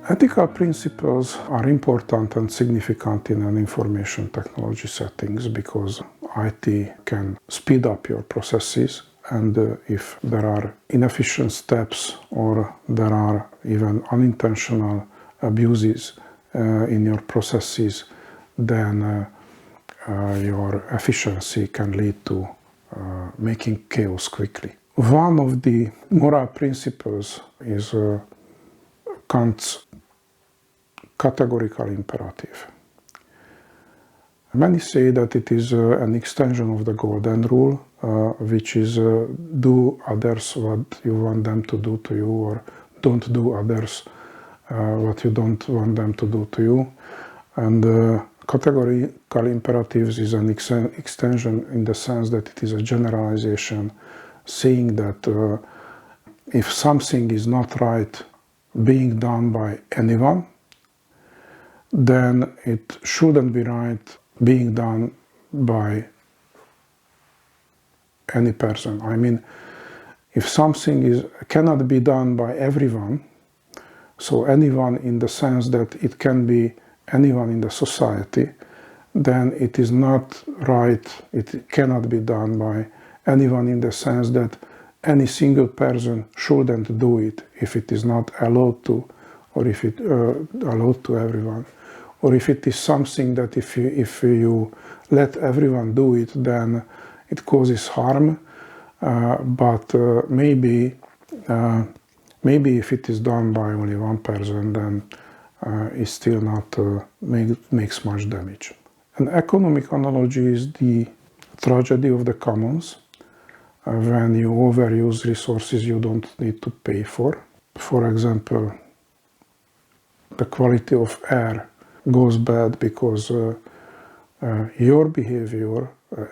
Ethical principles are important and significant in an information technology settings because IT can speed up your processes, and if there are inefficient steps or there are even unintentional abuses in your processes, then your efficiency can lead to making chaos quickly. One of the moral principles is Kant's categorical imperative. Many say that it is an extension of the golden rule, which is do others what you want them to do to you, or don't do others what you don't want them to do to you. And categorical imperatives is an extension in the sense that it is a generalization saying that if something is not right being done by anyone, then it shouldn't be right being done by any person. I mean, if something cannot be done by everyone, so anyone in the sense that it can be anyone in the society, then it is not right, it cannot be done by anyone in the sense that any single person shouldn't do it if it is not allowed to, or if it allowed to everyone. Or if it is something that if you let everyone do it, then it causes harm. But maybe if it is done by only one person, then it still not makes much damage. An economic analogy is the tragedy of the commons. When you overuse resources you don't need to pay for. For example, the quality of air goes bad because your behavior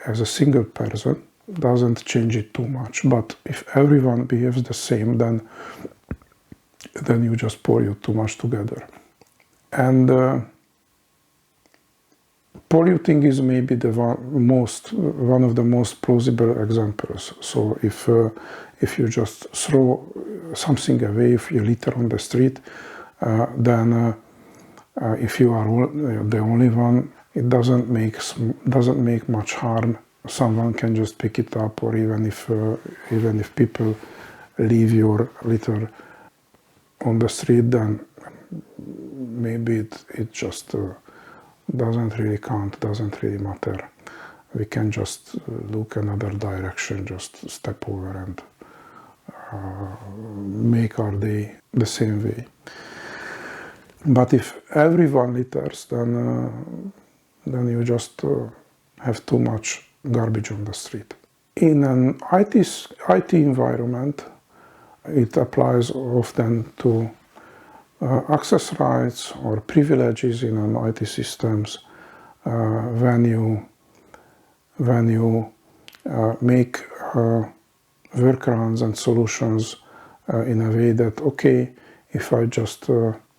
as a single person doesn't change it too much. But if everyone behaves the same, then you just pollute too much together. And polluting is maybe one of the most plausible examples. So if you just throw something away, if you litter on the street, then if you are the only one, it doesn't make much harm. Someone can just pick it up, or even if people leave your litter on the street, then maybe it just doesn't really count, doesn't really matter. We can just look another direction, just step over and make our day the same way. But if everyone litters, then you just have too much garbage on the street. In an IT environment, it applies often to access rights or privileges in an IT systems when you make workarounds and solutions in a way that, okay, if I just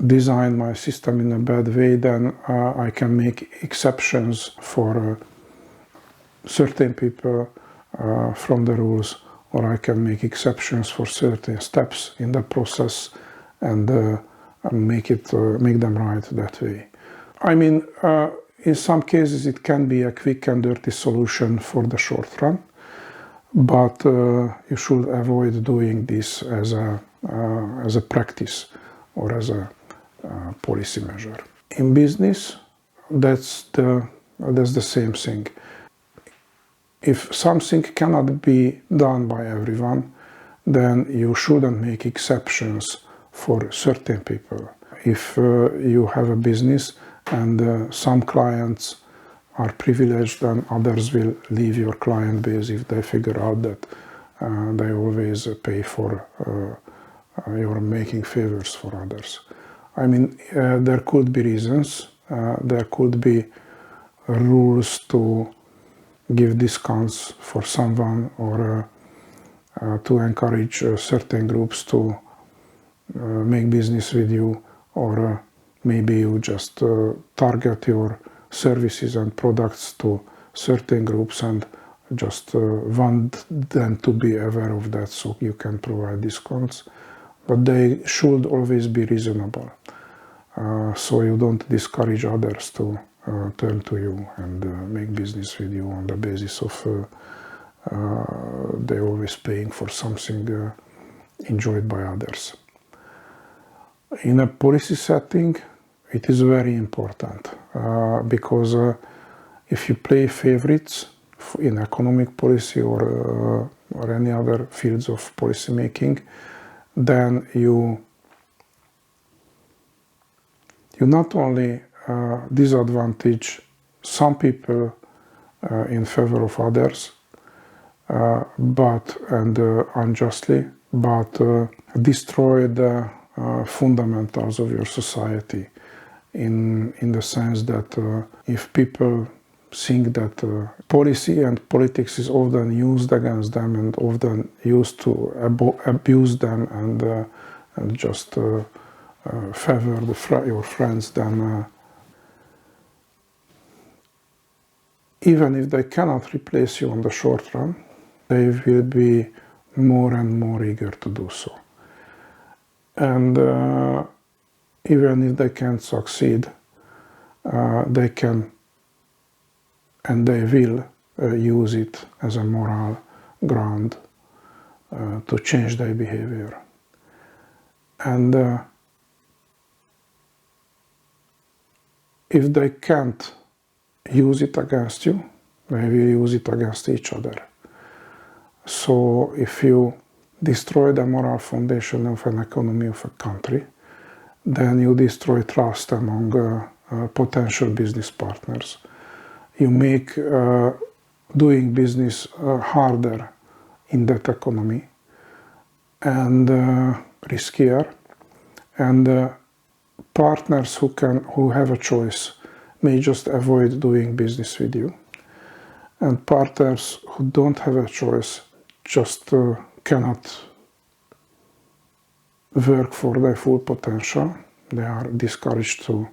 design my system in a bad way, then I can make exceptions for certain people from the rules, or I can make exceptions for certain steps in the process and make them right that way. I mean, in some cases it can be a quick and dirty solution for the short run, but you should avoid doing this as a practice or as a policy measure. In business, that's the same thing. If something cannot be done by everyone, then you shouldn't make exceptions for certain people. If you have a business and some clients are privileged, then others will leave your client base if they figure out that they always pay for your making favors for others. I mean, there could be reasons, there could be rules to give discounts for someone, or to encourage certain groups to make business with you, or maybe you just target your services and products to certain groups and just want them to be aware of that, so you can provide discounts. But they should always be reasonable. so you don't discourage others to turn to you and make business with you on the basis of they're always paying for something enjoyed by others. In a policy setting, it is very important because if you play favorites in economic policy or any other fields of policy making, then you not only disadvantage some people in favor of others, but unjustly, but destroy the fundamentals of your society in the sense that if people think that policy and politics is often used against them and often used to abuse them and just favor your friends, then even if they cannot replace you on the short run, they will be more and more eager to do so. And even if they can't succeed, they can and they will use it as a moral ground to change their behavior. And if they can't use it against you, they will use it against each other. So if you destroy the moral foundation of an economy of a country, then you destroy trust among potential business partners. You make doing business harder in that economy and riskier, and partners who have a choice may just avoid doing business with you, and partners who don't have a choice just cannot work for their full potential. They are discouraged to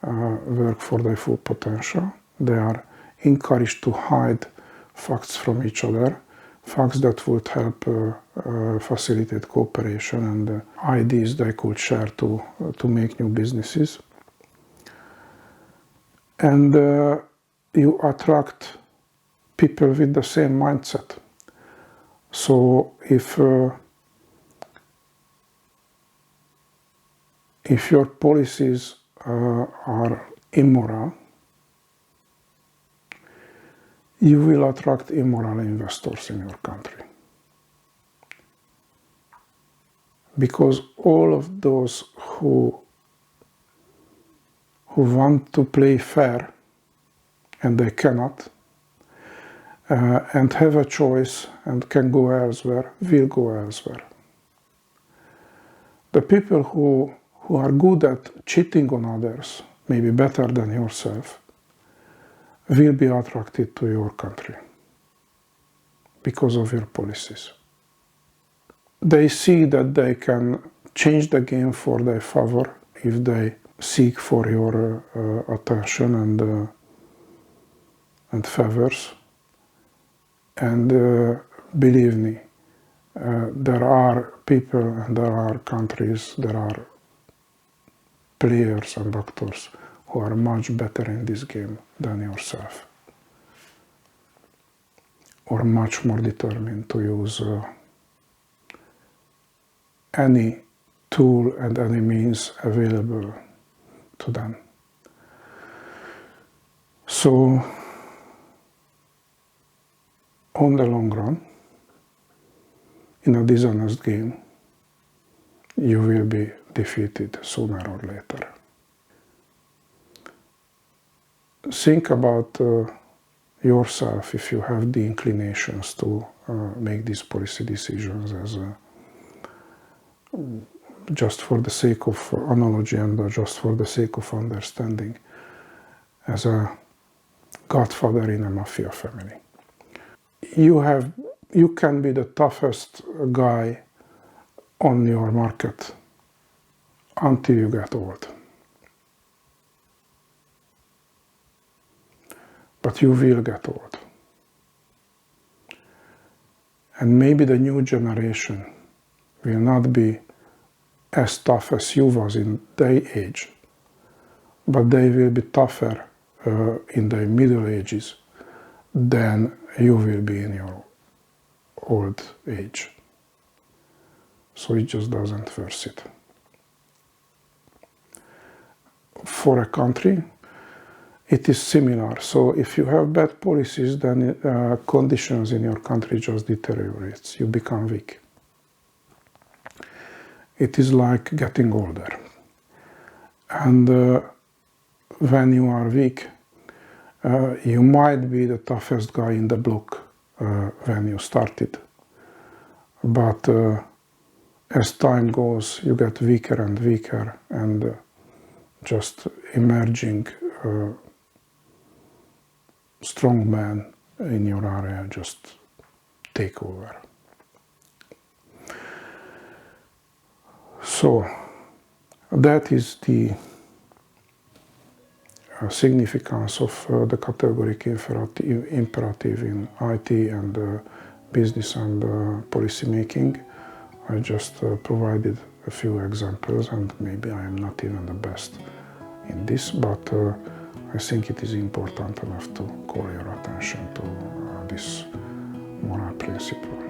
work for their full potential. They are encouraged to hide facts from each other, facts that would help facilitate cooperation and ideas they could share to make new businesses. And you attract people with the same mindset. So if your policies are immoral, you will attract immoral investors in your country. Because all of those who want to play fair and they cannot, and have a choice and can go elsewhere, will go elsewhere. The people who are good at cheating on others, maybe better than yourself, will be attracted to your country because of your policies. They see that they can change the game for their favor if they seek for your attention and favors. And believe me, there are people and there are countries, there are players and actors who are much better in this game than yourself, or much more determined to use any tool and any means available to them. So, on the long run, in a dishonest game, you will be defeated sooner or later. Think about yourself if you have the inclinations to make these policy decisions as just for the sake of analogy and just for the sake of understanding, as a godfather in a mafia family. You can be the toughest guy on your market until you get old. But you will get old. And maybe the new generation will not be as tough as you was in their age, but they will be tougher in the middle ages than you will be in your old age. So it just doesn't worth it. For a country, it is similar. So if you have bad policies, then conditions in your country just deteriorates. You become weak. It is like getting older. And when you are weak, you might be the toughest guy in the block when you started. But as time goes, you get weaker and weaker, and just emerging strong men in your area just take over. So that is the significance of the categorical imperative in IT and business and policy making. I just provided a few examples, and maybe I am not even the best in this, but I think it is important enough to call your attention to this moral principle.